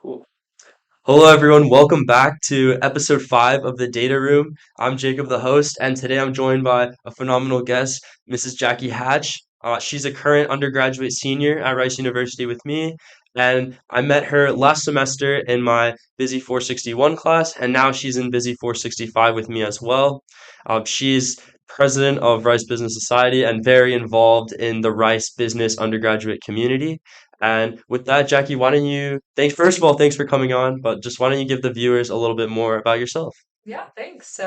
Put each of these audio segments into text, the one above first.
Cool. Hello, everyone. Welcome back to episode 5 of the Data Room. I'm Jacob, the host, and today I'm joined by a phenomenal guest, Mrs. Jackie Hatch. She's a current undergraduate senior at Rice University with me, and I met her last semester in my Busy 461 class, and now she's in Busy 465 with me as well. She's president of Rice Business Society and very involved in the Rice business undergraduate community. And with that, Jackie, why don't you first of all, thanks for coming on, but just why don't you give the viewers a little bit more about yourself? Yeah, thanks.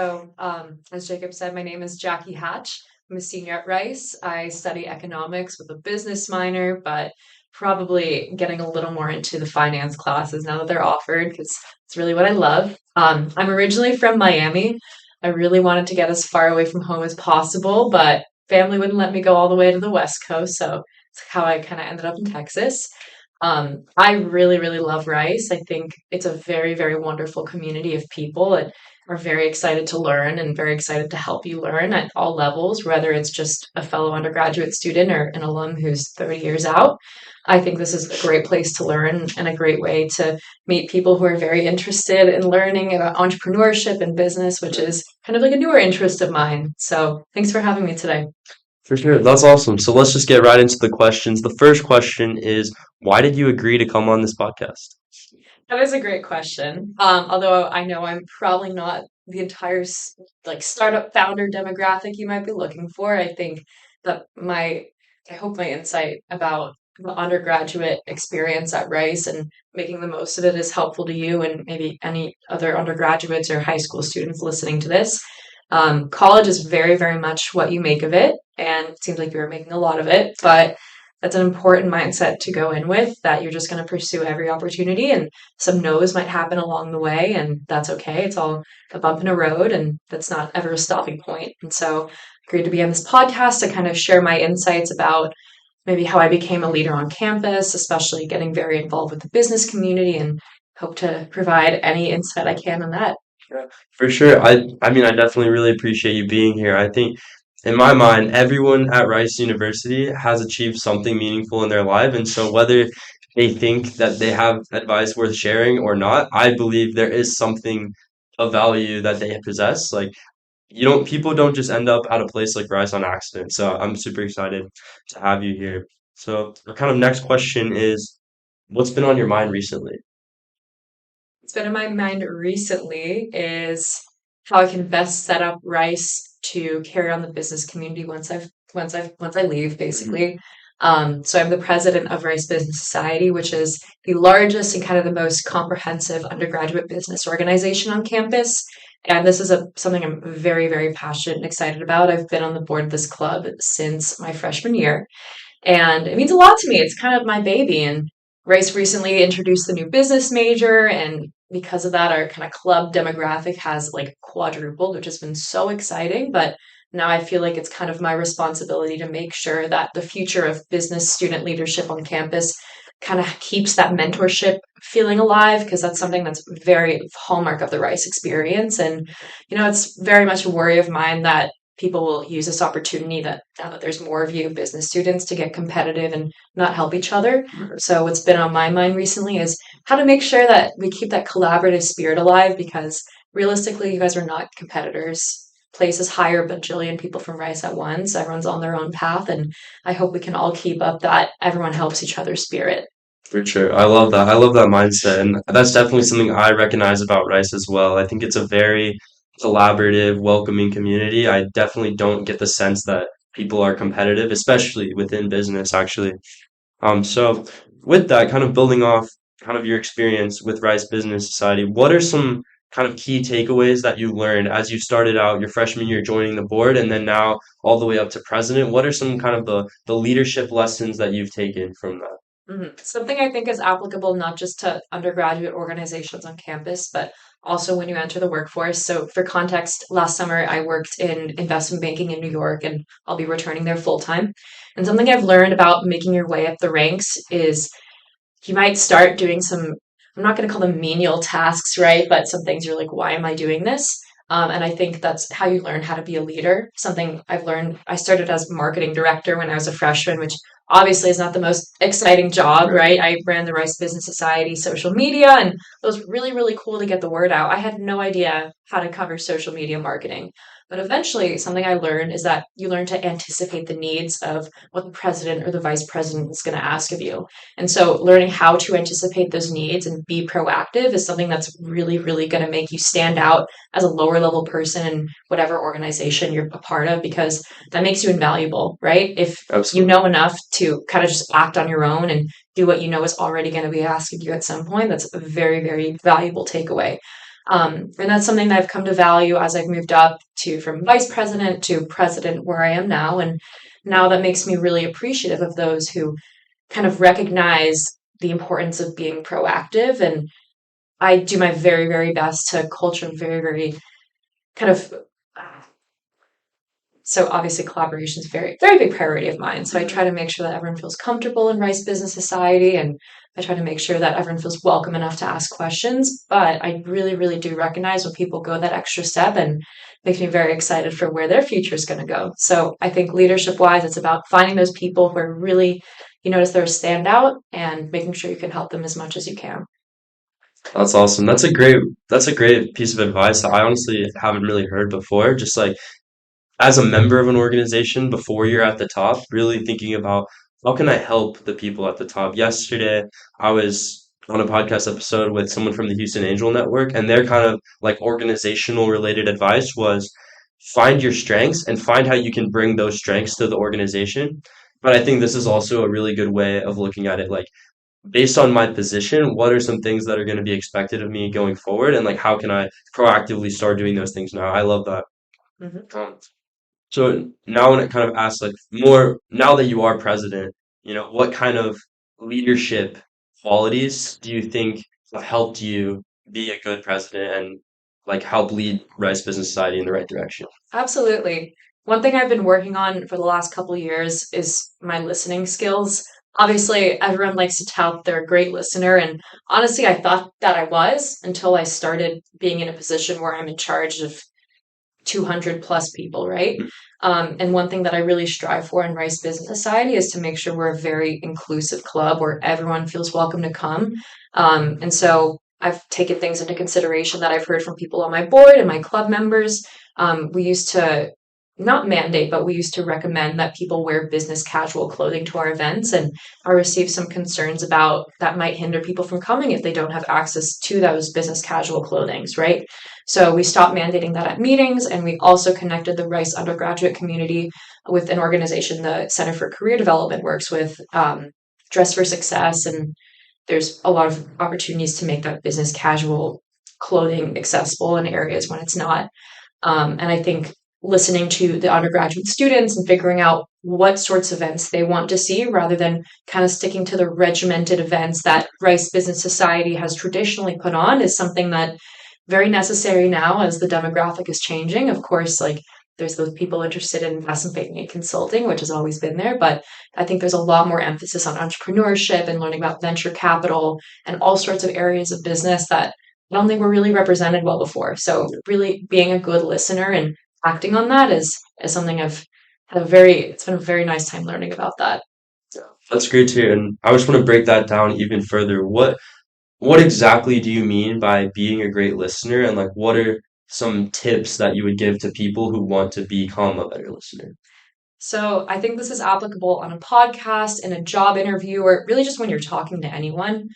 As Jacob said, my name is Jackie Hatch. I'm a senior at Rice. I study economics with a business minor, but probably getting a little more into the finance classes now that they're offered because it's really what I love. I'm originally from Miami. I really wanted to get as far away from home as possible, but family wouldn't let me go all the way to the West Coast, so it's how I kind of ended up in Texas. I really, really love Rice. I think it's a very, very wonderful community of people that are very excited to learn and very excited to help you learn at all levels, whether it's just a fellow undergraduate student or an alum who's 30 years out. I think this is a great place to learn and a great way to meet people who are very interested in learning about entrepreneurship and business, which is kind of like a newer interest of mine. So thanks for having me today. For sure, that's awesome. So let's just get right into the questions. The first question is, why did you agree to come on this podcast? That is a great question. Although I know I'm probably not the entire like startup founder demographic you might be looking for. I think that I hope my insight about the undergraduate experience at Rice and making the most of it is helpful to you and maybe any other undergraduates or high school students listening to this. College is very, very much what you make of it, and it seems like you were making a lot of it, but that's an important mindset to go in with that you're just going to pursue every opportunity and some no's might happen along the way and that's okay. It's all a bump in a road and that's not ever a stopping point. And so agreed to be on this podcast to kind of share my insights about maybe how I became a leader on campus, especially getting very involved with the business community and hope to provide any insight I can on that. Yeah, for sure. I mean, I definitely really appreciate you being here. I think in my mind, everyone at Rice University has achieved something meaningful in their life, and so whether they think that they have advice worth sharing or not, I believe there is something of value that they possess. Like people don't just end up at a place like Rice on accident. So I'm super excited to have you here. So our kind of next question is, what's been on your mind recently? What's been in my mind recently is how I can best set up Rice to carry on the business community once I leave, basically. So I'm the president of Rice Business Society, which is the largest and kind of the most comprehensive undergraduate business organization on campus. And this is something I'm very, very passionate and excited about. I've been on the board of this club since my freshman year. And it means a lot to me. It's kind of my baby. And Rice recently introduced the new business major. And because of that, our kind of club demographic has like quadrupled, which has been so exciting. But now I feel like it's kind of my responsibility to make sure that the future of business student leadership on campus kind of keeps that mentorship feeling alive because that's something that's very hallmark of the Rice experience. And, it's very much a worry of mine that people will use this opportunity that now that there's more of you business students to get competitive and not help each other. So what's been on my mind recently is how to make sure that we keep that collaborative spirit alive because realistically you guys are not competitors. Places hire a bajillion people from Rice at once. Everyone's on their own path and I hope we can all keep up that everyone helps each other spirit. For sure. I love that. I love that mindset. And that's definitely something I recognize about Rice as well. I think it's a very collaborative, welcoming community. I definitely don't get the sense that people are competitive, especially within business, actually. So with that, kind of building off kind of your experience with Rice Business Society, what are some kind of key takeaways that you learned as you started out your freshman year joining the board and then now all the way up to president? What are some kind of the leadership lessons that you've taken from that? Something I think is applicable not just to undergraduate organizations on campus, but also when you enter the workforce. So, for context, last summer I worked in investment banking in New York and I'll be returning there full time. And something I've learned about making your way up the ranks is you might start doing some, I'm not going to call them menial tasks, right? But some things you're like, why am I doing this? And I think that's how you learn how to be a leader. Something I've learned, I started as marketing director when I was a freshman, which obviously is not the most exciting job, right? I ran the Rice Business Society social media, and it was really, really cool to get the word out. I had no idea how to cover social media marketing. But eventually, something I learned is that you learn to anticipate the needs of what the president or the vice president is going to ask of you. And so, learning how to anticipate those needs and be proactive is something that's really, really going to make you stand out as a lower level person in whatever organization you're a part of, because that makes you invaluable, right? If you Absolutely. know enough to kind of just act on your own and do what you know is already going to be asked of you at some point, that's a very, very valuable takeaway. And that's something that I've come to value as I've moved up to from vice president to president where I am now. And now that makes me really appreciative of those who kind of recognize the importance of being proactive. And I do my very, very best to culture very, very kind of so obviously collaboration is very, very big priority of mine. So I try to make sure that everyone feels comfortable in Rice Business Society, and I try to make sure that everyone feels welcome enough to ask questions. But I really, really do recognize when people go that extra step, and makes me very excited for where their future is going to go. So I think leadership wise, it's about finding those people who are really, you notice they're a standout, and making sure you can help them as much as you can. That's awesome. That's a great piece of advice that I honestly haven't really heard before. Just like as a member of an organization before you're at the top, really thinking about how can I help the people at the top. Yesterday, I was on a podcast episode with someone from the Houston Angel Network, and their kind of like organizational related advice was find your strengths and find how you can bring those strengths to the organization. But I think this is also a really good way of looking at it. Like, based on my position, what are some things that are going to be expected of me going forward, and like how can I proactively start doing those things now? I love that. Mhm. Um, so now when it kind of asks like more now that you are president, what kind of leadership qualities do you think have helped you be a good president and like help lead Rice Business Society in the right direction? Absolutely. One thing I've been working on for the last couple of years is my listening skills. Obviously, everyone likes to tout they're a great listener, and honestly, I thought that I was until I started being in a position where I'm in charge of 200 plus people, right? And one thing that I really strive for in Rice Business Society is to make sure we're a very inclusive club where everyone feels welcome to come. And so I've taken things into consideration that I've heard from people on my board and my club members. We used to not mandate, but we used to recommend that people wear business casual clothing to our events. And I received some concerns about that might hinder people from coming if they don't have access to those business casual clothings, right? So we stopped mandating that at meetings, and we also connected the Rice undergraduate community with an organization the Center for Career Development works with, Dress for Success, and there's a lot of opportunities to make that business casual clothing accessible in areas when it's not. And I think listening to the undergraduate students and figuring out what sorts of events they want to see rather than kind of sticking to the regimented events that Rice Business Society has traditionally put on is something that very necessary now as the demographic is changing. Of course, like there's those people interested in investment banking and consulting, which has always been there, but I think there's a lot more emphasis on entrepreneurship and learning about venture capital and all sorts of areas of business that I don't think were really represented well before. So really being a good listener and acting on that is something I've had a very it's been a very nice time learning about that. That's great to hear, and I just want to break that down even further. What exactly do you mean by being a great listener, and like what are some tips that you would give to people who want to become a better listener? So I think this is applicable on a podcast, in a job interview, or really just when you're talking to anyone.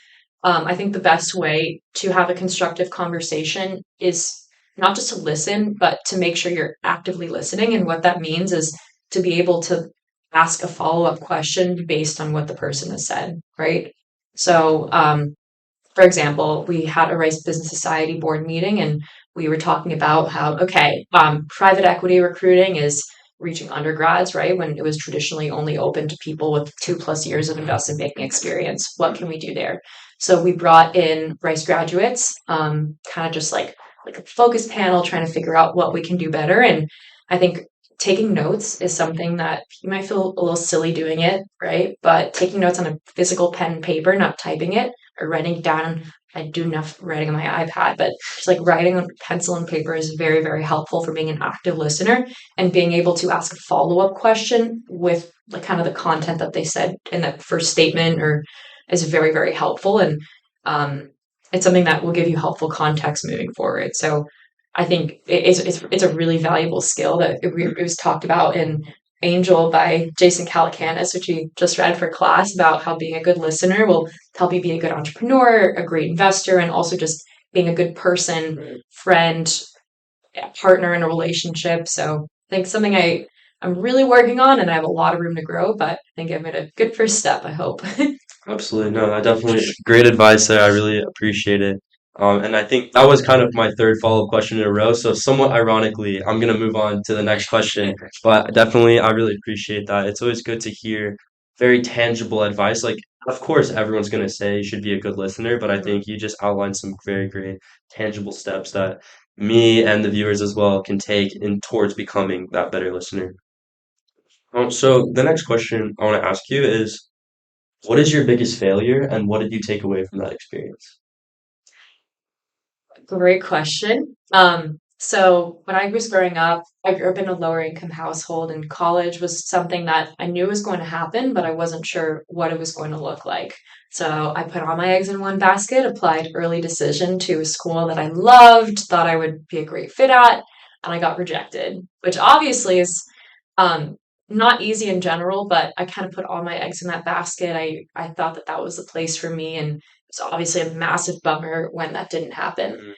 I think the best way to have a constructive conversation is not just to listen, but to make sure you're actively listening. And what that means is to be able to ask a follow-up question based on what the person has said, right? So, for example, we had a Rice Business Society board meeting, and we were talking about how, okay, private equity recruiting is reaching undergrads, right? When it was traditionally only open to people with 2+ years of investment banking experience. What can we do there? So we brought in Rice graduates, kind of just like a focus panel, trying to figure out what we can do better. And I think taking notes is something that you might feel a little silly doing it, right? But taking notes on a physical pen and paper, not typing it or writing down I do enough writing on my iPad, but just like writing on pencil and paper is very, very helpful for being an active listener and being able to ask a follow-up question with like kind of the content that they said in that first statement or is very, very helpful. And um, it's something that will give you helpful context moving forward. So I think it's a really valuable skill that it was talked about in Angel by Jason Calacanis, which we just read for class about how being a good listener will help you be a good entrepreneur, a great investor, and also just being a good person, friend, partner in a relationship. So I think something I'm really working on and I have a lot of room to grow, but I think I made a good first step, I hope. Absolutely. No, I definitely great advice there. I really appreciate it. And I think that was kind of my third follow-up question in a row. So somewhat ironically, I'm gonna move on to the next question. But definitely, I really appreciate that. It's always good to hear very tangible advice. Like, of course, everyone's gonna say you should be a good listener, but I think you just outlined some very great tangible steps that me and the viewers as well can take in towards becoming that better listener. So the next question I want to ask you is, what is your biggest failure and what did you take away from that experience? Great question. So when I was growing up, I grew up in a lower income household, and college was something that I knew was going to happen, but I wasn't sure what it was going to look like. So I put all my eggs in one basket, applied early decision to a school that I loved, thought I would be a great fit at, and I got rejected, which obviously is um, not easy in general, but I kind of put all my eggs in that basket. I thought that that was the place for me, and it's obviously a massive bummer when that didn't happen. Mhm.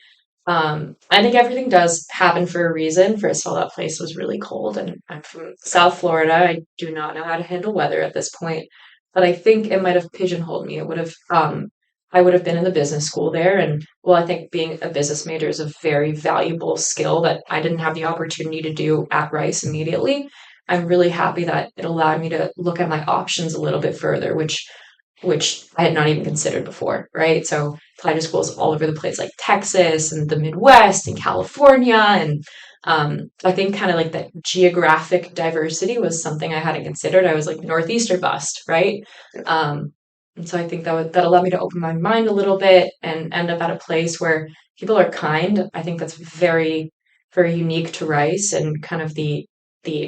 I think everything does happen for a reason. First of all, that place was really cold, and I'm from South Florida. I do not know how to handle weather at this point, but I think it might have pigeonholed me. It would have, I would have been in the business school there, and well, I think being a business major is a very valuable skill that I didn't have the opportunity to do at Rice immediately. I'm really happy that it allowed me to look at my options a little bit further, which I had not even considered before, right? So applied to schools all over the place, like Texas and the Midwest and California. And I think kind of like that geographic diversity was something I hadn't considered. I was like Northeast or bust, right? Um, and so I think that allowed me to open my mind a little bit and end up at a place where people are kind. I think that's very, very unique to Rice and kind of the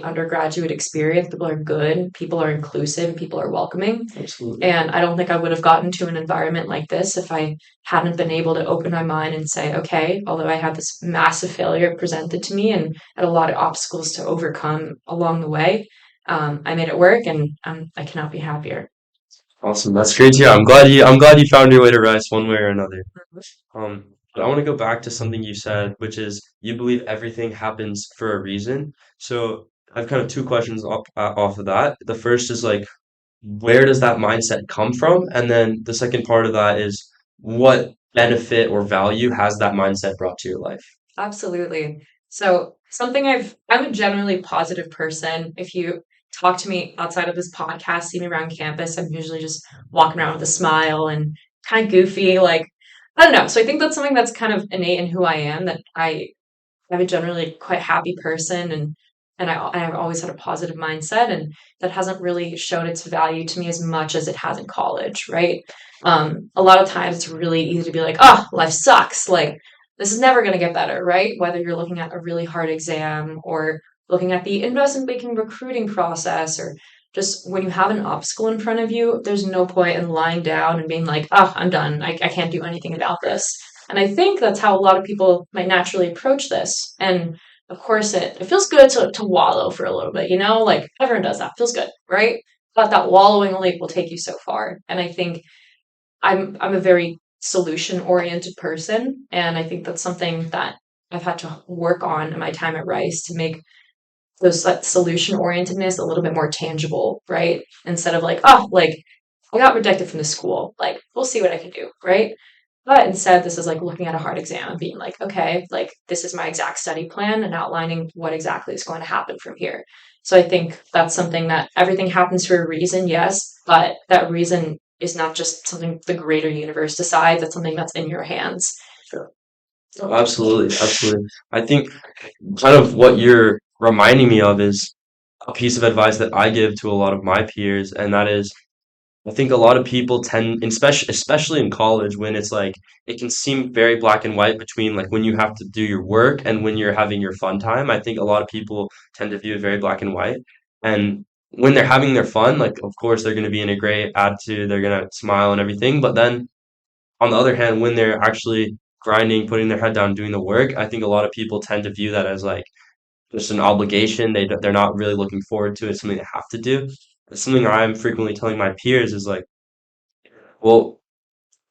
undergraduate experience. People are good, people are inclusive, people are welcoming. Absolutely. And I don't think I would have gotten to an environment like this if I hadn't been able to open my mind and say, okay, although I had this massive failure presented to me and had a lot of obstacles to overcome along the way, I made it work and I cannot be happier. Awesome. That's great to hear. I'm glad you found your way to Rice one way or another. But I want to go back to something you said, which is you believe everything happens for a reason. So I've kind of two questions off of that. The first is like, where does that mindset come from? And then the second part of that is what benefit or value has that mindset brought to your life? Absolutely. So something I'm a generally positive person. If you talk to me outside of this podcast, see me around campus, I'm usually just walking around with a smile and kind of goofy. Like, I don't know. So I think that's something that's kind of innate in who I am, that I'm a generally quite happy person and I've always had a positive mindset and that hasn't really shown its value to me as much as it has in college, right? A lot of times it's really easy to be like, oh, life sucks. Like this is never going to get better, right? Whether you're looking at a really hard exam or looking at the investment banking recruiting process or just when you have an obstacle in front of you, there's no point in lying down and being like, oh, I'm done. I can't do anything about this. And I think that's how a lot of people might naturally approach this. And of course, it feels good to wallow for a little bit, you know? Like everyone does that. Feels good, right? But that wallowing only will take you so far. And I think I'm a very solution oriented person. And I think that's something that I've had to work on in my time at Rice to make those that solution orientedness a little bit more tangible, right? Instead of like, oh, like I got rejected from the school. Like, we'll see what I can do, right? But instead, this is like looking at a hard exam and being like, okay, like this is my exact study plan and outlining what exactly is going to happen from here. So I think that's something that everything happens for a reason, yes, but that reason is not just something the greater universe decides, it's something that's in your hands. Sure. Oh, absolutely, absolutely. I think kind of what you're reminding me of is a piece of advice that I give to a lot of my peers, and that is I think a lot of people tend, especially in college, when it's like it can seem very black and white between like when you have to do your work and when you're having your fun time. I think a lot of people tend to view it very black and white. And when they're having their fun, like of course they're going to be in a great attitude, they're going to smile and everything. But then on the other hand, when they're actually grinding, putting their head down, doing the work, I think a lot of people tend to view that as like just an obligation. They're not really looking forward to it. It's something they have to do. It's something I'm frequently telling my peers is like, well,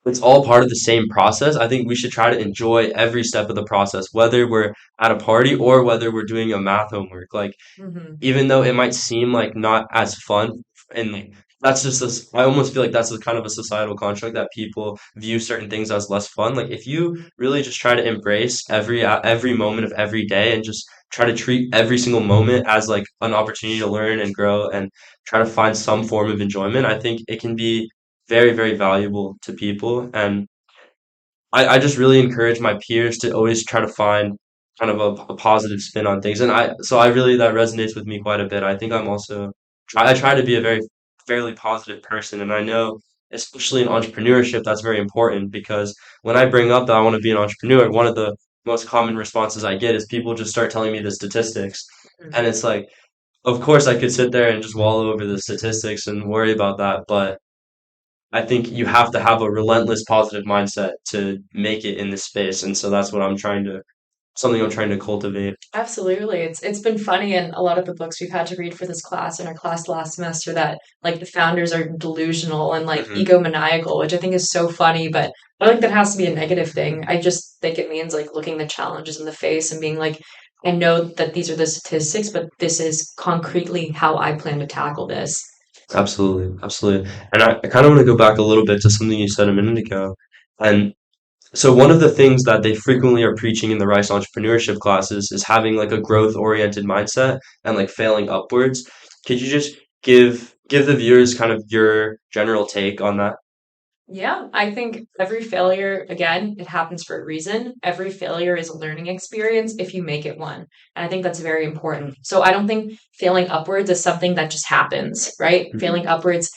it's all part of the same process. I think we should try to enjoy every step of the process, whether we're at a party or whether we're doing a math homework. Like, Hmm. even though it might seem like not as fun, and like that's just this, I almost feel like that's a kind of a societal construct that people view certain things as less fun. Like, if you really just try to embrace every moment of every day and just try to treat every single moment as like an opportunity to learn and grow and try to find some form of enjoyment, I think it can be very, very valuable to people. And I just really encourage my peers to always try to find kind of a positive spin on things. And I really, that resonates with me quite a bit. I think I try to be a very fairly positive person. And I know, especially in entrepreneurship, that's very important because when I bring up that I want to be an entrepreneur, one of the most common responses I get is people just start telling me the statistics. And it's like, of course, I could sit there and just wallow over the statistics and worry about that, but I think you have to have a relentless positive mindset to make it in this space, and so that's what something I'm trying to cultivate. Absolutely. It's been funny in a lot of the books we've had to read for this class in our class last semester that like the founders are delusional and like Hmm. egomaniacal, which I think is so funny, but I don't think that has to be a negative thing. I just think it means like looking the challenges in the face and being like, I know that these are the statistics, but this is concretely how I plan to tackle this. Absolutely, absolutely. And I kind of want to go back a little bit to something you said a minute ago. And so one of the things that they frequently are preaching in the Rice entrepreneurship classes is having like a growth oriented mindset and like failing upwards. Could you just give the viewers kind of your general take on that? Yeah, I think every failure, again, it happens for a reason. Every failure is a learning experience if you make it one. And I think that's very important. So I don't think failing upwards is something that just happens, right? Mhm. Failing upwards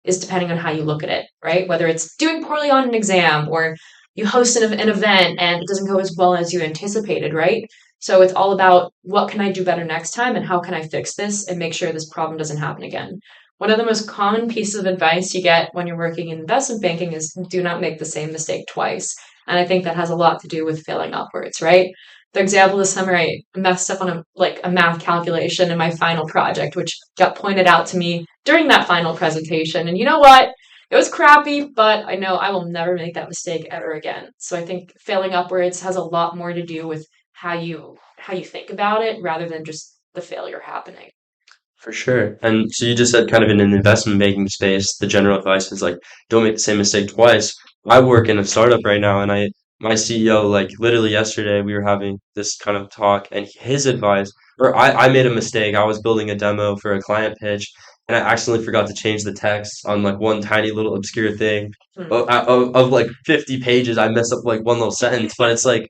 is depending on how you look at it, right? Whether it's doing poorly on an exam or you host an event and it doesn't go as well as you anticipated, right? So it's all about what can I do better next time and how can I fix this and make sure this problem doesn't happen again. One of the most common pieces of advice you get when you're working in investment banking is do not make the same mistake twice. And I think that has a lot to do with failing upwards, right? The example this summer, I messed up on a math calculation in my final project, which got pointed out to me during that final presentation. And you know what? It was crappy, but I know I will never make that mistake ever again. So I think failing upwards has a lot more to do with how you think about it rather than just the failure happening. For sure. And so you just said kind of in an investment banking space, the general advice is like, don't make the same mistake twice. I work in a startup right now and my CEO, like literally yesterday, we were having this kind of talk and his advice, or I made a mistake. I was building a demo for a client pitch and I accidentally forgot to change the text on like one tiny little obscure thing. Hmm. Of like 50 pages, I messed up like one little sentence, but it's like,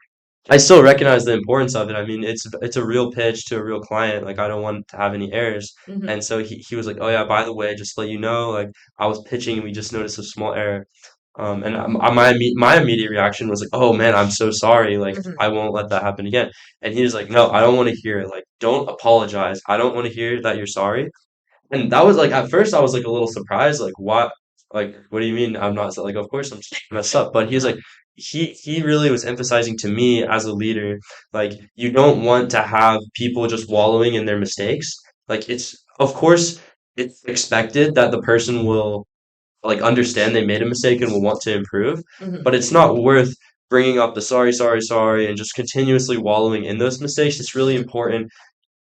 I still recognize the importance of it. I mean, it's a real pitch to a real client. Like I don't want to have any errors. Hmm. And so he was like, "Oh yeah, by the way, just to let you know, like I was pitching and we just noticed a small error." And my immediate reaction was like, "Oh man, I'm so sorry. Like Hmm. I won't let that happen again." And he was like, "No, I don't want to hear it. Like don't apologize. I don't want to hear that you're sorry." And that was like at first I was like a little surprised, like what do you mean I'm not like of course I'm messed up. But he's like he really was emphasizing to me as a leader, like you don't want to have people just wallowing in their mistakes. Like it's of course it's expected that the person will like understand they made a mistake and will want to improve, Hmm. but it's not worth bringing up the sorry, sorry, sorry and just continuously wallowing in those mistakes. It's really important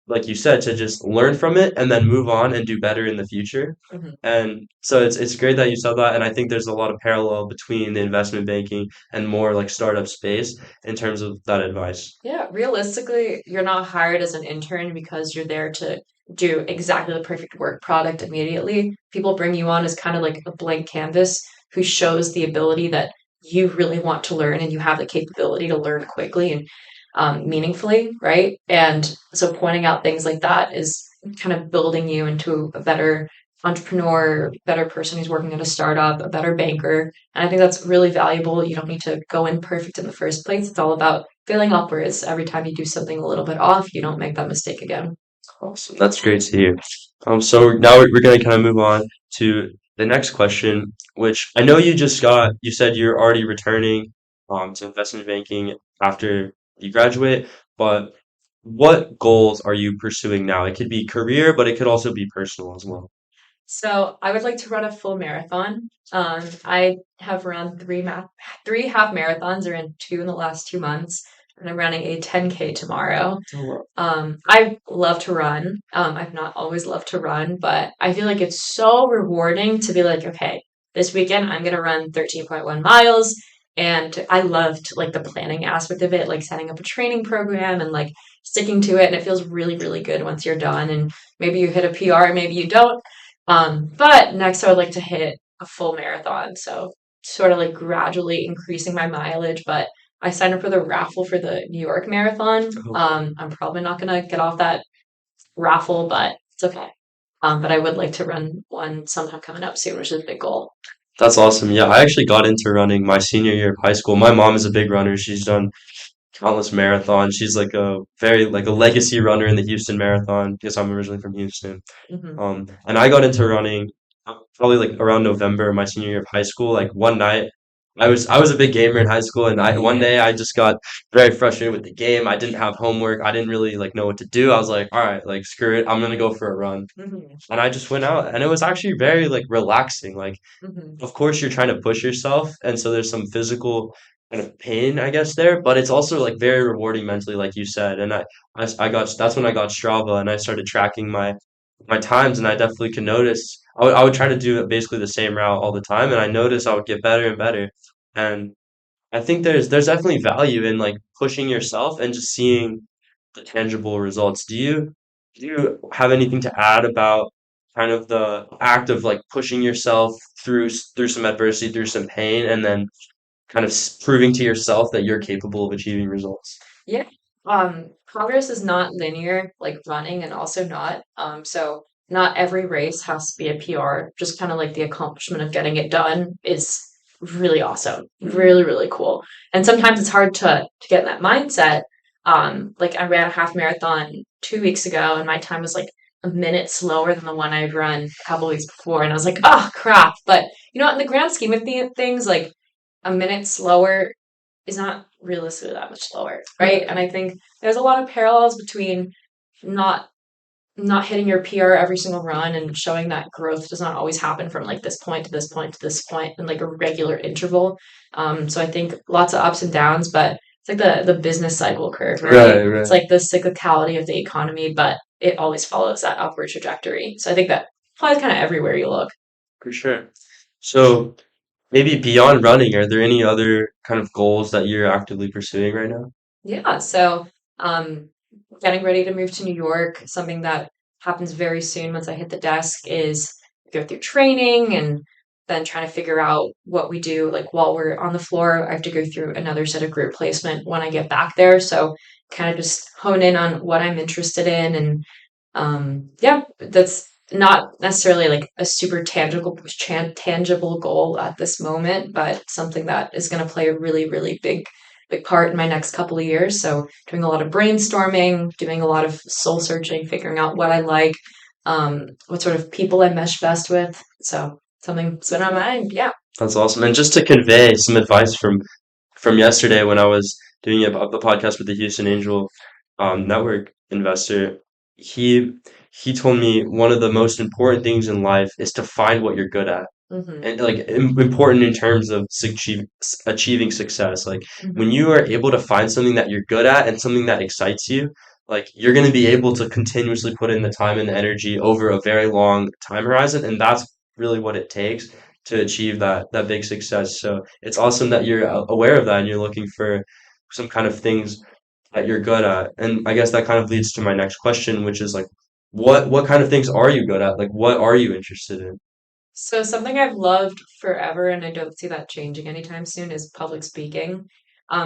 like you said, to just learn from it and then move on and do better in the future. Hmm. And so it's great that you said that, and I think there's a lot of parallel between the investment banking and more like startup space in terms of that advice. Yeah, realistically, you're not hired as an intern because you're there to do exactly the perfect work product immediately. People bring you on as kind of like a blank canvas who shows the ability that you really want to learn and you have the capability to learn quickly and meaningfully, right? And so pointing out things like that is kind of building you into a better entrepreneur, better person who's working at a startup, a better banker. And I think that's really valuable. You don't need to go in perfect in the first place. It's all about failing upwards. Every time you do something a little bit off, you don't make that mistake again. Awesome. That's great to hear. So now we're going to kind of move on to the next question, which I know you said you're already returning to investment banking after you graduate, but what goals are you pursuing now? It could be career, but it could also be personal as well. So I would like to run a full marathon. I have run three half marathons or in two in the last 2 months, and I'm running a 10K tomorrow. Oh, wow. I love to run. I've not always loved to run, but I feel like it's so rewarding to be like, okay, this weekend I'm gonna run 13.1 miles. And I loved like the planning aspect of it, like setting up a training program and like sticking to it. And it feels really, really good once you're done. And maybe you hit a PR, maybe you don't. But next I would like to hit a full marathon. So sort of like gradually increasing my mileage, but I signed up for the raffle for the New York Marathon. Oh, I'm probably not gonna get off that raffle, but it's okay. But I would like to run one sometime coming up soon, which is a big goal. that's awesome. Yeah, I actually got into running my senior year of high school. My mom is a big runner. She's done countless marathons. She's like a very like a legacy runner in the Houston Marathon because I'm originally from Houston. Hmm. And I got into running probably like around November, my senior year of high school. Like one night, I was a big gamer in high school, and I one day I just got very frustrated with the game. I didn't have homework. I didn't really like know what to do. I was like, all right, like screw it, I'm gonna go for a run. Hmm. And I just went out, and it was actually very like relaxing. Like, Hmm. of course, you're trying to push yourself, and so there's some physical kind of pain, I guess, there, but it's also like very rewarding mentally, like you said. And I got that's when I got Strava, and I started tracking my times, and I definitely could notice. I would try to do basically the same route all the time, and I noticed I would get better and better. And I think there's definitely value in like pushing yourself and just seeing the tangible results. Do you have anything to add about kind of the act of like pushing yourself through some adversity, through some pain, and then kind of proving to yourself that you're capable of achieving results? Yeah. Progress is not linear, like running, and also not. So not every race has to be a PR. Just kind of like the accomplishment of getting it done is really awesome, really, really cool. And sometimes it's hard to get in that mindset. Like I ran a half marathon 2 weeks ago, and my time was like a minute slower than the one I'd run a couple weeks before, and I was like, oh crap! But you know, in the grand scheme of things, like a minute slower is not realistically that much slower, right? And I think there's a lot of parallels between not not hitting your PR every single run and showing that growth does not always happen from like this point to this point to this point in like a regular interval. So I think lots of ups and downs, but it's like the business cycle curve, right? Right, It's right. like the cyclicality of the economy, but it always follows that upward trajectory. So I think that applies kind of everywhere you look. For sure. So maybe beyond running, are there any other kind of goals that you're actively pursuing right now? Yeah, so um, getting ready to move to New York, something that happens very soon once I hit the desk is go through training and then trying to figure out what we do. Like while we're on the floor, I have to go through another set of group placement when I get back there. So kind of just hone in on what I'm interested in and yeah, that's not necessarily like a super tangible goal at this moment, but something that is going to play a really, really big part in my next couple of years. So doing a lot of brainstorming, doing a lot of soul searching, figuring out what I like, what sort of people I mesh best with. So something's been on my mind. Yeah. That's awesome. And just to convey some advice from yesterday when I was doing the podcast with the Houston Angel network investor, he he told me one of the most important things in life is to find what you're good at. Hmm. And like important in terms of achieving success. Like when Hmm. you are able to find something that you're good at and something that excites you, like you're going to be able to continuously put in the time and the energy over a very long time horizon, and that's really what it takes to achieve that big success. So it's awesome that you're aware of that and you're looking for some kind of things that you're good at. And I guess that kind of leads to my next question, which is like, what kind of things are you good at? Like, what are you interested in? So something I've loved forever, and I don't see that changing anytime soon, is public speaking.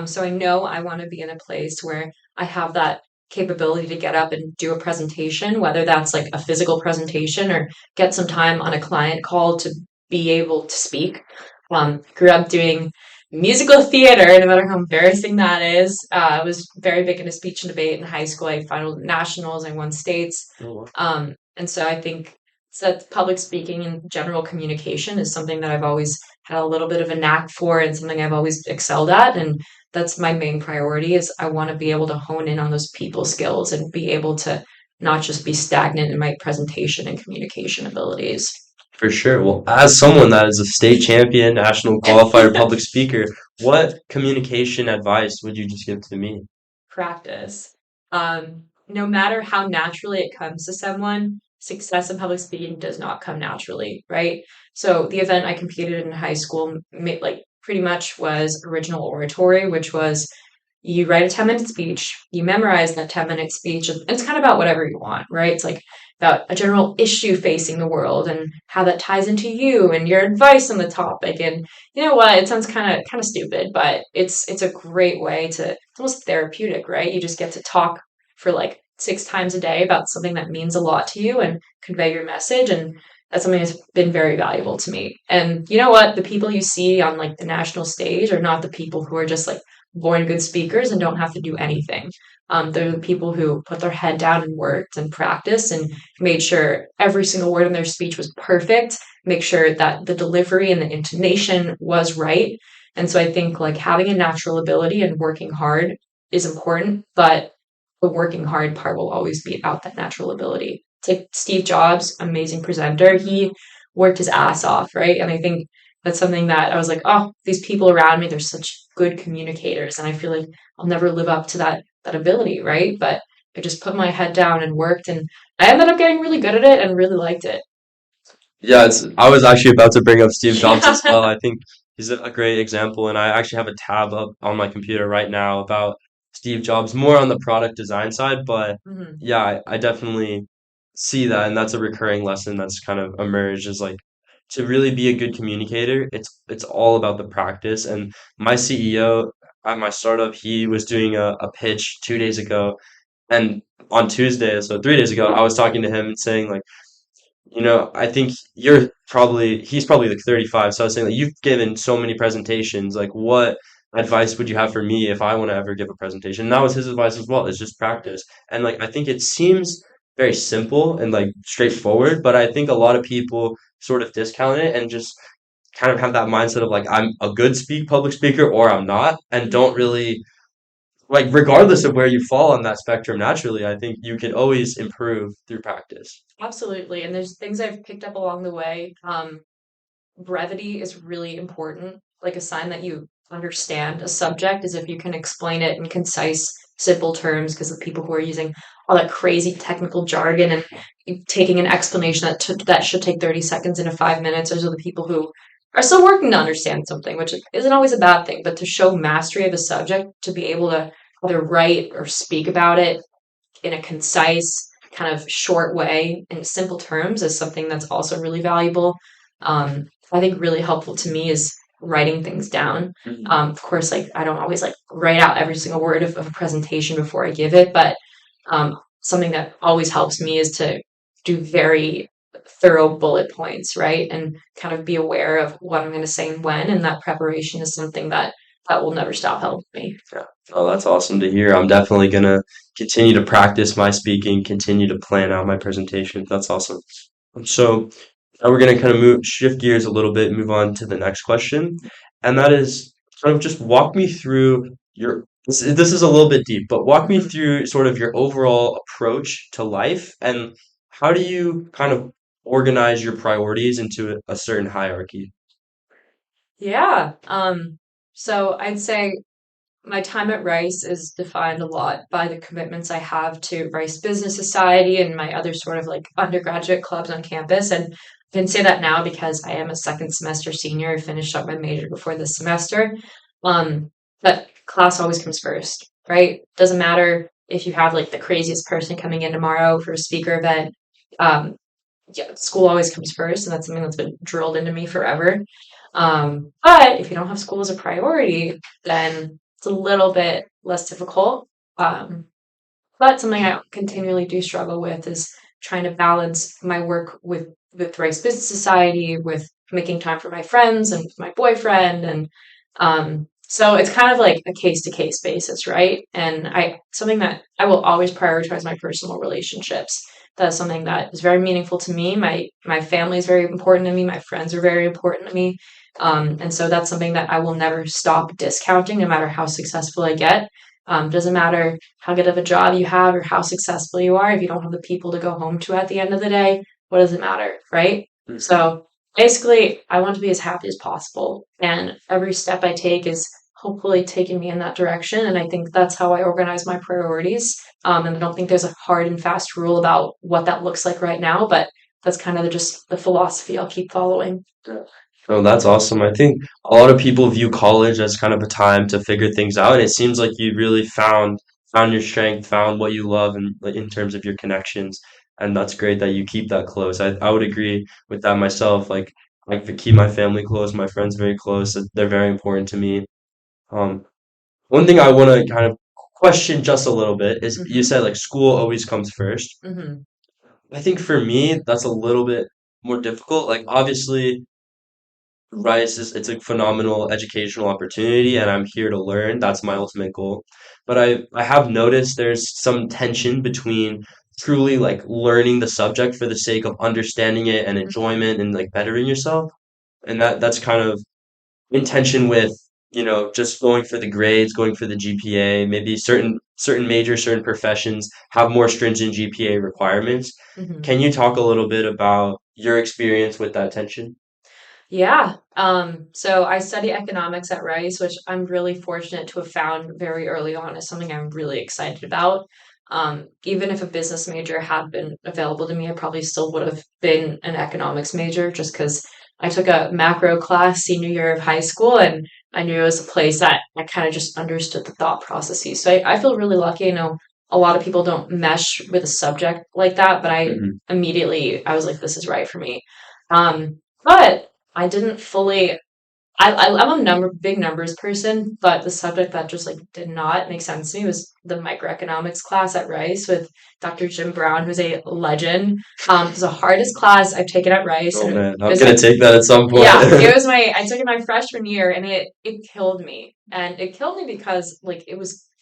So I know I want to be in a place where I have that capability to get up and do a presentation, whether that's like a physical presentation or get some time on a client call to be able to speak. Grew up doing musical theater, no matter how embarrassing that is. I was very big into speech and debate in high school. I finaled nationals, I won states. Oh, And so I think that public speaking and general communication is something that I've always had a little bit of a knack for and something I've always excelled at. And that's my main priority is I want to be able to hone in on those people skills and be able to not just be stagnant in my presentation and communication abilities. for sure. Well, as someone that is a state champion, national qualifier public speaker, what communication advice would you just give to me? Practice. No matter how naturally it comes to someone, success in public speaking does not come naturally, right? So the event I competed in high school, like pretty much was original oratory, which was you write a 10-minute speech, you memorize that 10-minute speech, and it's kind of about whatever you want, right? It's like about a general issue facing the world and how that ties into you and your advice on the topic. And you know what? It sounds kind of stupid, but it's a great way to it's almost therapeutic, right? You just get to talk for like 6 times a day about something that means a lot to you and convey your message. And that's something that's been very valuable to me. And you know what? The people you see on like the national stage are not the people who are just like born good speakers and don't have to do anything. They're the people who put their head down and worked and practiced and made sure every single word in their speech was perfect, make sure that the delivery and the intonation was right. And so I think like having a natural ability and working hard is important, but the working hard part will always beat out that natural ability. It's like Steve Jobs, amazing presenter. He worked his ass off, right? And I think that's something that I was like, oh, these people around me, they're such good communicators. And I feel like I'll never live up to that ability, right? But I just put my head down and worked and I ended up getting really good at it and really liked it. Yeah, I was actually about to bring up Steve Jobs as well. Yeah. I think he's a great example, and I actually have a tab up on my computer right now about Steve Jobs, more on the product design side. But Mhm. yeah, I definitely see that, and that's a recurring lesson that's kind of emerged is like to really be a good communicator, it's all about the practice. And my CEO at my startup, he was doing a pitch 2 days ago, and on Tuesday, so 3 days ago, I was talking to him and saying like, I think he's probably like 35. So I was saying like you've given so many presentations. Like what advice would you have for me if I want to ever give a presentation? And that was his advice as well. It's just practice. And like I think it seems very simple and like straightforward, but I think a lot of people sort of discount it and just kind of have that mindset of like I'm a good public speaker or I'm not and don't Mhm. really like regardless of where you fall on that spectrum naturally, I think you can always improve through practice. Absolutely. And there's things I've picked up along the way. Brevity is really important. Like a sign that you understand a subject is if you can explain it in concise, simple terms, because the people who are using all that crazy technical jargon and taking an explanation that should take 30 seconds into 5 minutes, those are the people who are still working to understand something, which isn't always a bad thing, but to show mastery of a subject, to be able to either write or speak about it in a concise, kind of short way in simple terms is something that's also really valuable. I think really helpful to me is writing things down. Mhm. Of course, like I don't always like write out every single word of a presentation before I give it, but something that always helps me is to do very thorough bullet points, right? And kind of be aware of what I'm going to say and when, and that preparation is something that will never stop helping me. Yeah. Oh, that's awesome to hear. I'm definitely gonna continue to practice my speaking, continue to plan out my presentation. That's awesome. So now we're gonna kind of shift gears a little bit, move on to the next question, and that is kind of just walk me through this is a little bit deep, but walk me through sort of your overall approach to life and how do you kind of organize your priorities into a certain hierarchy? Yeah. So I'd say my time at Rice is defined a lot by the commitments I have to Rice Business Society and my other sort of like undergraduate clubs on campus. And I can say that now because I am a second semester senior. I finished up my major before this semester. Um, but class always comes first, right? Doesn't matter if you have like the craziest person coming in tomorrow for a speaker event. Um, yeah, school always comes first, and that's something that's been drilled into me forever. But if you don't have school as a priority, then it's a little bit less difficult. Um, But something I continually do struggle with is trying to balance my work with Rice Business Society, with making time for my friends and with my boyfriend, and so it's kind of like a case to case basis, right? And I something that I will always prioritize my personal relationships. That's something that is very meaningful to me. My family is very important to me. My friends are very important to me. And so that's something that I will never stop discounting, no matter how successful I get. Doesn't matter how good of a job you have or how successful you are. If you don't have the people to go home to at the end of the day, what does it matter, right? Mhm. So basically, I want to be as happy as possible. And every step I take is hopefully taking me in that direction. And I think that's how I organize my priorities. And I don't think there's a hard and fast rule about what that looks like right now, but that's kind of just the philosophy I'll keep following. Oh, that's awesome. I think a lot of people view college as kind of a time to figure things out. And it seems like you really found your strength, found what you love in terms of your connections. And that's great that you keep that close. I would agree with that myself. Like I keep my family close, my friends very close. They're very important to me. Um, One thing I want to kind of question just a little bit is you Hmm. said like school always comes first. Hmm. I think for me, that's a little bit more difficult. Like obviously Rice is it's a phenomenal educational opportunity and I'm here to learn. That's my ultimate goal. But I have noticed there's some tension between truly like learning the subject for the sake of understanding it and enjoyment and like bettering yourself. And that's kind of in tension with, just going for the grades, going for the GPA. Maybe certain majors, certain professions have more stringent GPA requirements. Hmm. Can you talk a little bit about your experience with that tension? Yeah. So I study economics at Rice, which I'm really fortunate to have found very early on as something I'm really excited about. Even if a business major had been available to me, I probably still would have been an economics major just because I took a macro class senior year of high school and I knew it was a place that I kind of just understood the thought processes. So I feel really lucky. I know a lot of people don't mesh with a subject like that, but I was like, this is right for me. But I didn't fully. I'm a big numbers person, but the subject that just like did not make sense to me was the microeconomics class at Rice with Dr. Jim Brown, who's a legend. It was the hardest class I've taken at Rice, Oh and it man, I'm was gonna take that at some point. yeah, it was I took it my freshman year and it killed me. And it killed me because like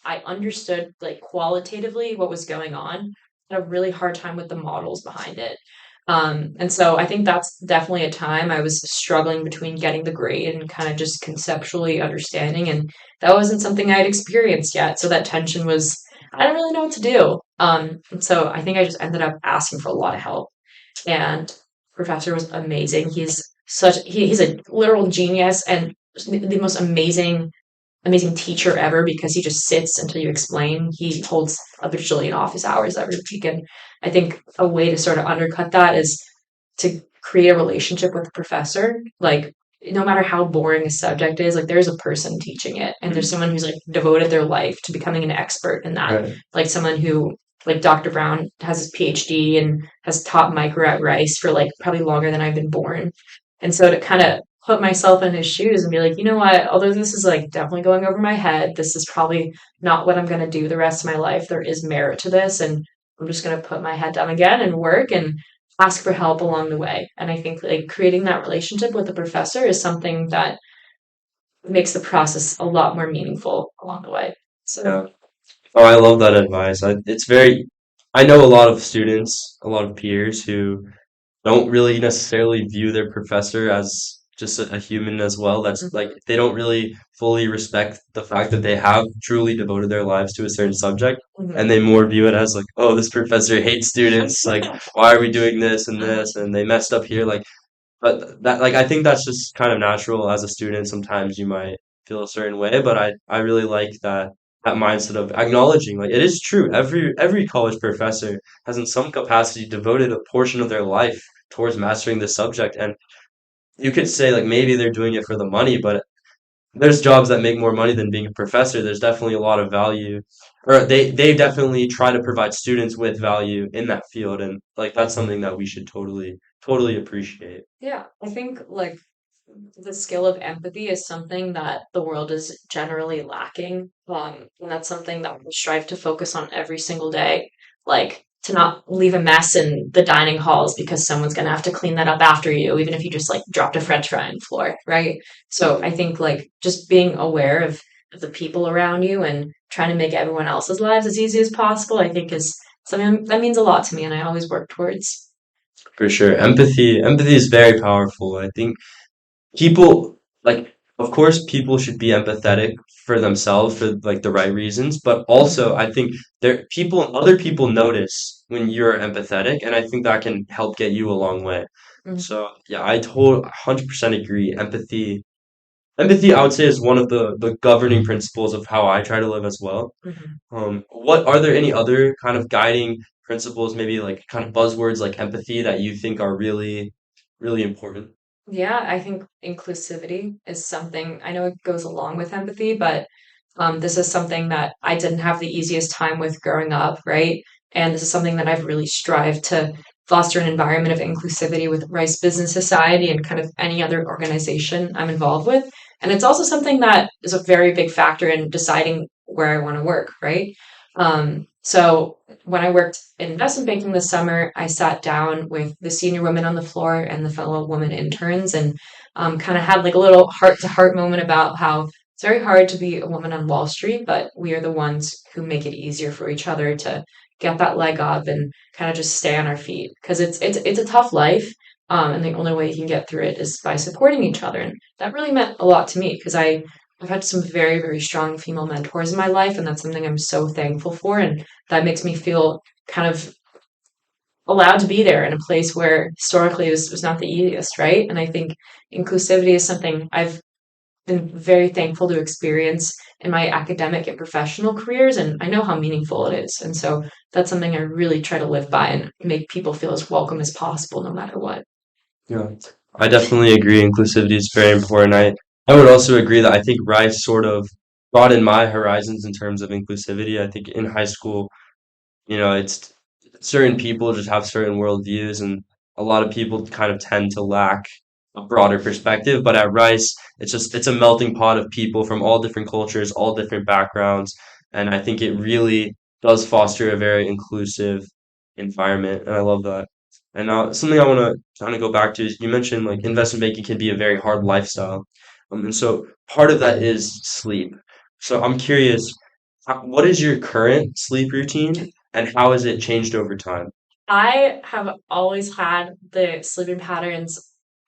I understood like qualitatively what was going on. I had a really hard time with the models behind it. And so I think that's definitely a time I was struggling between getting the grade and kind of just conceptually understanding, and that wasn't something I had experienced yet. So that tension was I didn't really know what to do. And so I think I just ended up asking for a lot of help, and professor was amazing. He's a literal genius and the most amazing teacher ever because he just sits until you explain. He holds a bajillion office hours every week, and I think a way to sort of undercut that is to create a relationship with the professor. Like no matter how boring a subject is, like there's a person teaching it, and there's someone who's like devoted their life to becoming an expert in that. Right. Like someone who like Dr. Brown has his PhD and has taught micro at Rice for like probably longer than I've been born. And so to kind of put myself in his shoes and be like, you know what, although this is like definitely going over my head, this is probably not what I'm going to do the rest of my life. There is merit to this. And I'm just going to put my head down again and work and ask for help along the way. And I think like creating that relationship with the professor is something that makes the process a lot more meaningful along the way. So, Yeah. Oh, I love that advice. I know a lot of students, a lot of peers who don't really necessarily view their professor as just a human as well. That's like mhm, they don't really fully respect the fact that they have truly devoted their lives to a certain subject, and mhm. they more view it as like, oh, this professor hates students. Like, why are we doing this and this? And they messed up here. Like, but that like I think that's just kind of natural as a student. Sometimes you might feel a certain way, but I really like that mindset of acknowledging like it is true. Every college professor has in some capacity devoted a portion of their life towards mastering the subject, and you could say like maybe they're doing it for the money, but there's jobs that make more money than being a professor. There's definitely a lot of value, or they definitely try to provide students with value in that field, and like that's something that we should totally appreciate. Yeah, I think like the skill of empathy is something that the world is generally lacking. And that's something that we strive to focus on every single day. Like to not leave a mess in the dining halls because someone's gonna have to clean that up after you, even if you just like dropped a French fry on the floor, right? So I think like just being aware of the people around you and trying to make everyone else's lives as easy as possible, I think is something that means a lot to me and I always work towards. For sure. Empathy is very powerful. I think people like of course people should be empathetic for themselves for like the right reasons, but also Mhm. I think other people notice when you're empathetic, and I think that can help get you a long way. Mhm. So yeah, I 100% agree. Empathy I would say is one of the governing principles of how I try to live as well. Mhm. What are there any other kind of guiding principles, maybe like kind of buzzwords like empathy that you think are really important? Yeah, I think inclusivity is something I know it goes along with empathy, but this is something that I didn't have the easiest time with growing up, right? And this is something that I've really strived to foster an environment of inclusivity with Rice Business Society and kind of any other organization I'm involved with. And it's also something that is a very big factor in deciding where I want to work, right? So when I worked in investment banking this summer, I sat down with the senior women on the floor and the fellow women interns and kind of had like a little heart to heart moment about how it's very hard to be a woman on Wall Street, but we are the ones who make it easier for each other to get that leg up and kind of just stay on our feet because it's a tough life. And the only way you can get through it is by supporting each other. And that really meant a lot to me because I've had some very, very strong female mentors in my life, and that's something I'm so thankful for. And that makes me feel kind of allowed to be there in a place where historically was not the easiest, right? And I think inclusivity is something I've been very thankful to experience in my academic and professional careers, and I know how meaningful it is. And so that's something I really try to live by and make people feel as welcome as possible, no matter what. Yeah, I definitely agree. Inclusivity is very important. I would also agree that I think Rice sort of broadened my horizons in terms of inclusivity. I think in high school, it's certain people just have certain worldviews, and a lot of people kind of tend to lack a broader perspective. But at Rice, it's a melting pot of people from all different cultures, all different backgrounds, and I think it really does foster a very inclusive environment, and I love that. And now something I want to kind of go back to is you mentioned like investment banking can be a very hard lifestyle, and so part of that is sleep. So I'm curious, what is your current sleep routine? And how has it changed over time? I have always had the sleeping patterns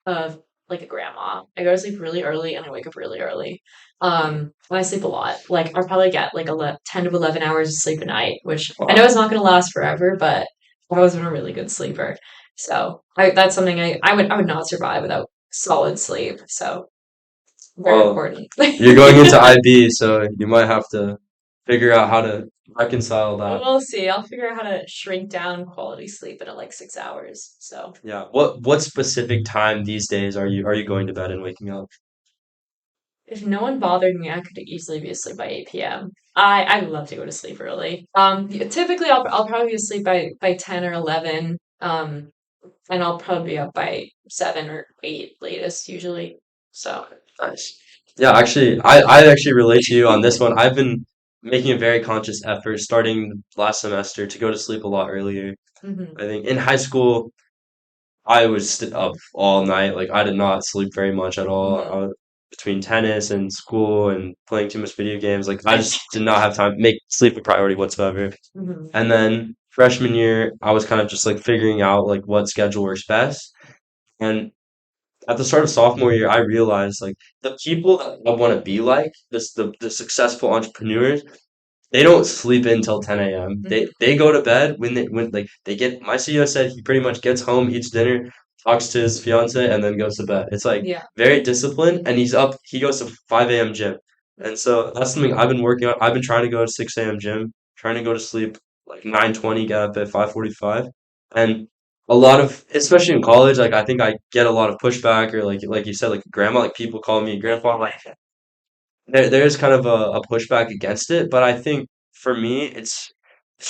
of like a grandma. I go to sleep really early and I wake up really early. And I sleep a lot. Like I'll probably get like 10 to 11 hours of sleep a night, which I know Wow. is not going to last forever, but I've always been a really good sleeper. So that's something I would not survive without solid sleep. So very Well, important. you're going into IB, so you might have to figure out how to reconcile that. We'll see. I'll figure out how to shrink down quality sleep into like 6 hours. So. Yeah. What specific time these days are you going to bed and waking up? If no one bothered me, I could easily be asleep by 8 p.m. I love to go to sleep early. Typically I'll probably be asleep by 10 or 11. And I'll probably be up by 7 or 8 latest usually. So, Nice. Yeah, actually, I actually relate to you on this one. I've been making a very conscious effort starting last semester to go to sleep a lot earlier. mhm, I think in high school, I was up all night. Like I did not sleep very much at all. mhm. Between tennis and school and playing too much video games, like I just did not have time to make sleep a priority whatsoever. Mhm, And then freshman year, I was kind of just like figuring out like what schedule works best. And at the start of sophomore year, I realized like the people that I want to be like, the successful entrepreneurs, they don't sleep until 10 a.m. mhm. They go to bed when like they get my CEO said he pretty much gets home, eats dinner, talks to his fiance, and then goes to bed. It's like Yeah. very disciplined, and he goes to 5 a.m. gym. And so that's something I've been working on. I've been trying to go to 6 a.m. gym, trying to go to sleep like 9:20, get up at 5:45. And a lot of especially in college, like I think I get a lot of pushback or like you said, like grandma, like people call me grandpa, like there's kind of a pushback against it, but I think for me, it's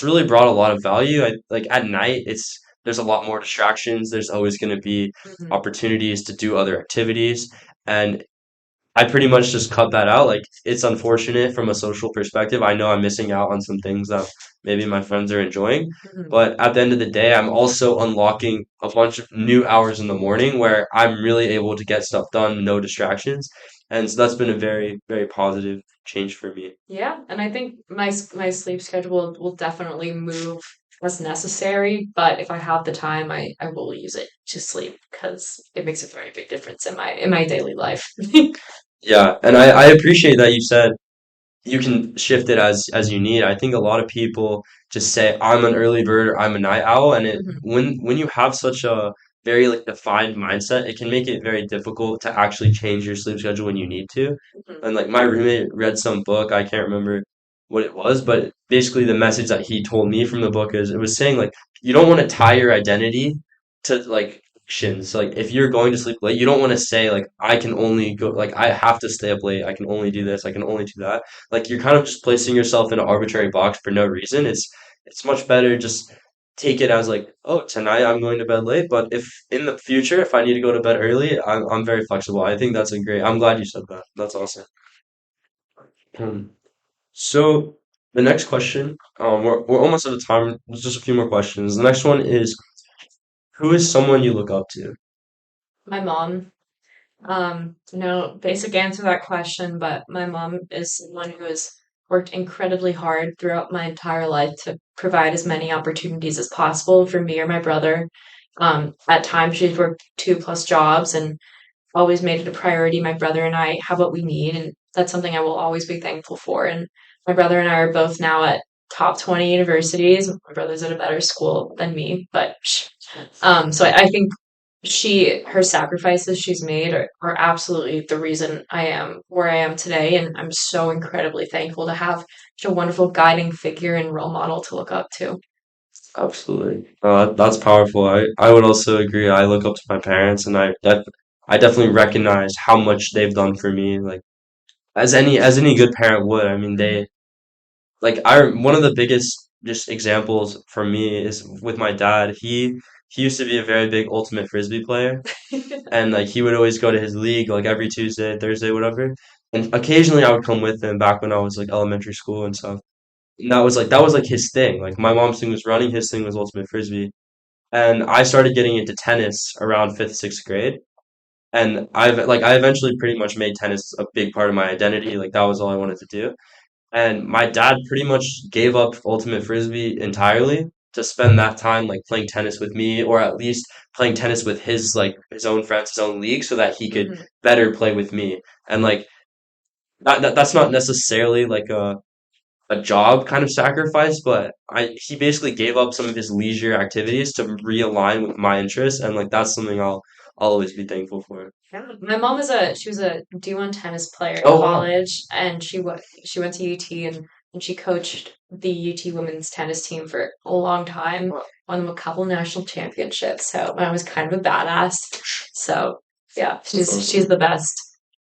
really brought a lot of value. I like at night, there's a lot more distractions. There's always going to be Mhm, opportunities to do other activities, And I pretty much just cut that out. Like, it's unfortunate from a social perspective. I know I'm missing out on some things that maybe my friends are enjoying. Mhm. But at the end of the day, I'm also unlocking a bunch of new hours in the morning where I'm really able to get stuff done, no distractions. And so that's been a very, very positive change for me. Yeah, and I think my sleep schedule will definitely move as necessary, but if I have the time, I will use it to sleep because it makes a very big difference in my daily life. Yeah, and I appreciate that you said you can shift it as you need. I think a lot of people just say I'm an early bird or I'm a night owl, and it Mhm, when you have such a very like defined mindset, it can make it very difficult to actually change your sleep schedule when you need to. mhm, And like my roommate read some book, I can't remember what it was, but basically the message that he told me from the book is it was saying like you don't want to tie your identity to like actions. Like if you're going to sleep late, you don't want to say like I can only go like I have to stay up late, I can only do this, I can only do that. Like you're kind of just placing yourself in an arbitrary box for no reason. It's much better just take it as like, oh, tonight I'm going to bed late, but if in the future if I need to go to bed early, I'm very flexible. I think that's a great. I'm glad you said that. That's awesome. Um, so the next question, we're almost out of time. There's just a few more questions. The next one is, who is someone you look up to? my mom. No basic answer to that question, but my mom is someone who has worked incredibly hard throughout my entire life to provide as many opportunities as possible for me or my brother. At times she's worked 2+ jobs and always made it a priority. My brother and I have what we need, and that's something I will always be thankful for. And my brother and I are both now at top 20 universities. My brother's at a better school than me, but so I think her sacrifices she's made are absolutely the reason I am where I am today, and I'm so incredibly thankful to have such a wonderful guiding figure and role model to look up to. Absolutely. That's powerful. I would also agree. I look up to my parents, and I definitely recognize how much they've done for me. Like as any good parent would. I mean, Mhm. one of the biggest just examples for me is with my dad. He used to be a very big ultimate frisbee player, and like he would always go to his league like every Tuesday, Thursday, whatever. And occasionally I would come with him back when I was like elementary school and stuff. And that was like his thing. Like my mom's thing was running, his thing was ultimate frisbee. And I started getting into tennis around fifth, sixth grade. And I eventually pretty much made tennis a big part of my identity. Like that was all I wanted to do. And my dad pretty much gave up ultimate frisbee entirely to spend that time like playing tennis with me, or at least playing tennis with his own friends, his own league, so that he could Mhm. better play with me. And like that's not necessarily like a job kind of sacrifice, but I he basically gave up some of his leisure activities to realign with my interests, and like that's something I'll always be thankful for. Yeah. My mom she was a D1 tennis player in Oh wow. college, and she went to UT, and she coached the UT women's tennis team for a long time, Wow. won them a couple national championships. So my mom was kind of a badass. So yeah, That's she's awesome. the best.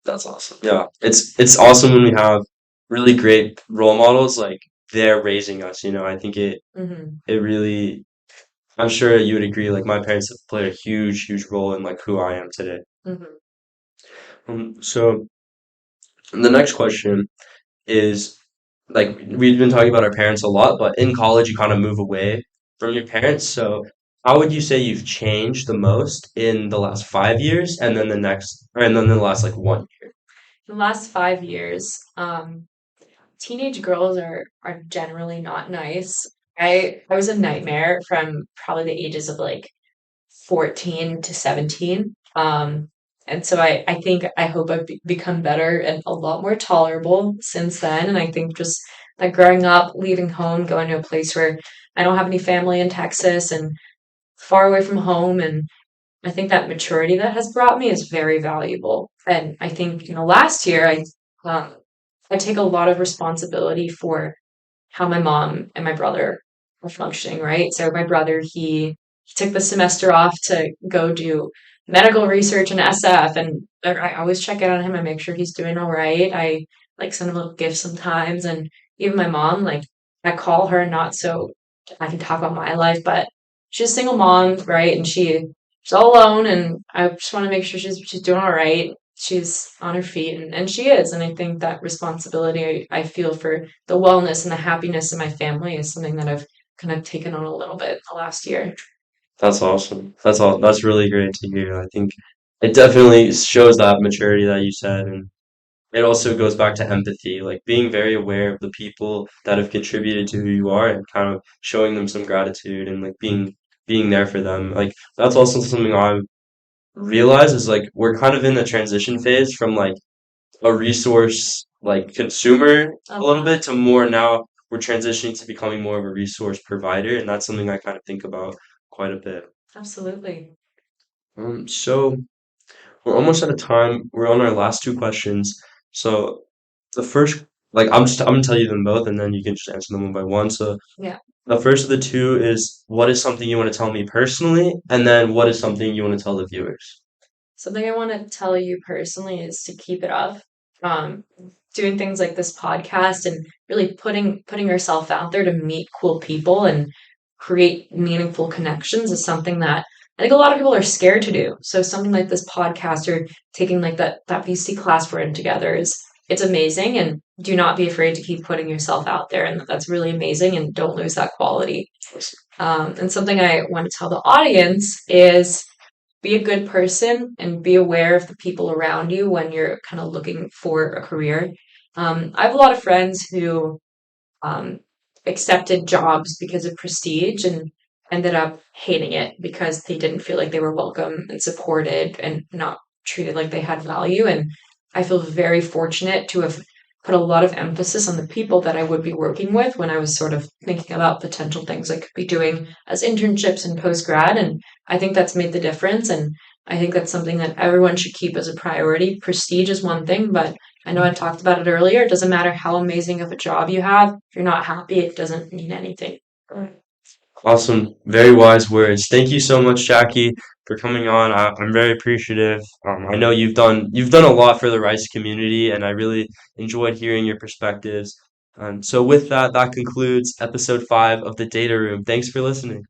That's awesome. Yeah, it's awesome when we have really great role models like they're raising us, you know. I think Hmm. it really I'm sure you would agree like my parents have played a huge huge role in like who I am today. Hmm. So the next question is like we've been talking about our parents a lot, but in college you kind of move away from your parents. So how would you say you've changed the most in the last 5 years and then the last like one? The last 5 years, teenage girls are generally not nice. I was a nightmare from probably the ages of like 14 to 17. And so I think I hope I've become better and a lot more tolerable since then. And I think just like growing up, leaving home, going to a place where I don't have any family in Texas and far away from home. And I think that maturity that has brought me is very valuable. And I think, last year um, I take a lot of responsibility for how my mom and my brother are functioning, right? So my brother, he took the semester off to go do medical research in SF, and I always check in on him. I make sure he's doing all right. I like send him little gifts sometimes, and even my mom, like I call her not so I can talk about my life, but she's a single mom, right? And she's all alone, and I just want to make sure she's doing all right. she's on her feet, and she is. And I think that responsibility I feel for the wellness and the happiness of my family is something that I've kind of taken on a little bit the last year. That's awesome. That's all. That's really great to hear. I think it definitely shows that maturity that you said, and it also goes back to empathy, like being very aware of the people that have contributed to who you are and kind of showing them some gratitude and like being there for them. Like that's also something I realize is like we're kind of in the transition phase from like a resource like consumer a little Uh-huh. bit to more now we're transitioning to becoming more of a resource provider, and that's something I kind of think about quite a bit. Absolutely. So we're almost out of time. We're on our last two questions. So the first, like I'm gonna tell you them both, and then you can just answer them one by one. So Yeah. the first of the two is what is something you want to tell me personally, and then what is something you want to tell the viewers. Something I want to tell you personally is to keep it up. Um, Doing things like this podcast and really putting yourself out there to meet cool people and create meaningful connections is something that I think a lot of people are scared to do. So something like this podcast or taking like that VC class we're in together is it's amazing, and do not be afraid to keep putting yourself out there, and that's really amazing, and don't lose that quality. And something I want to tell the audience is be a good person and be aware of the people around you when you're kind of looking for a career. I have a lot of friends who um, accepted jobs because of prestige and ended up hating it because they didn't feel like they were welcome and supported and not treated like they had value. And I feel very fortunate to have put a lot of emphasis on the people that I would be working with when I was sort of thinking about potential things I could be doing as internships and post grad. And I think that's made the difference. And I think that's something that everyone should keep as a priority. Prestige is one thing, but I know I talked about it earlier. It doesn't matter how amazing of a job you have. If you're not happy, it doesn't mean anything. Awesome. Very wise words. Thank you so much, Jackie, for coming on. I'm very appreciative. I know you've done a lot for the Rice community, and I really enjoyed hearing your perspectives. So with that, that concludes episode 5 of the Data Room. Thanks for listening.